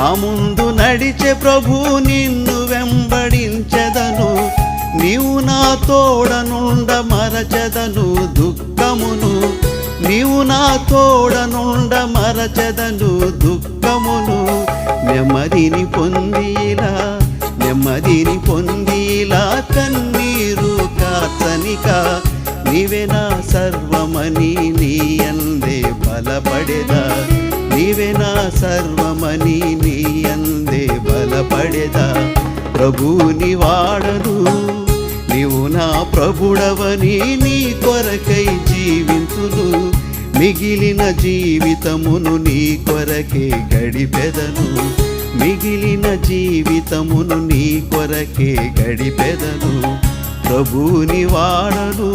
నా ముందు నడిచే ప్రభు నిన్ను వెంబడించెదను, నీవు నా తోడనుండ మరచెదను దుఃఖమును, నీవు నా తోడనుండ మరచెదను దుఃఖమును. నెమ్మదిని పొందిలా కన్నీరు కాచనిక, నీవే నా సర్వమని నీ యందే బలపడెదా, నీవే నా సర్వమని నీ యందే బలపడెదా. ప్రభుని వాడను, నీవు నా ప్రభుడవని నీ కొరకై జీవింతును, మిగిలిన జీవితమును నీ కొరకే గడిపెదను, మిగిలిన జీవితమును నీ కొరకే గడిపెదను. ప్రభుని వాడను.